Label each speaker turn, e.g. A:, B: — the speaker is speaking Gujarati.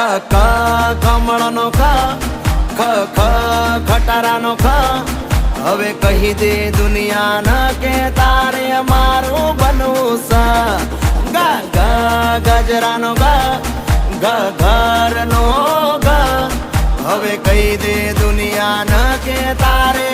A: કમળનો ખટારાનો હવે કહી દે દુનિયાને કે તારે મારું બનવું છે ગજરાનો ઘરનો હવે કહી દે દુનિયાને કે તારે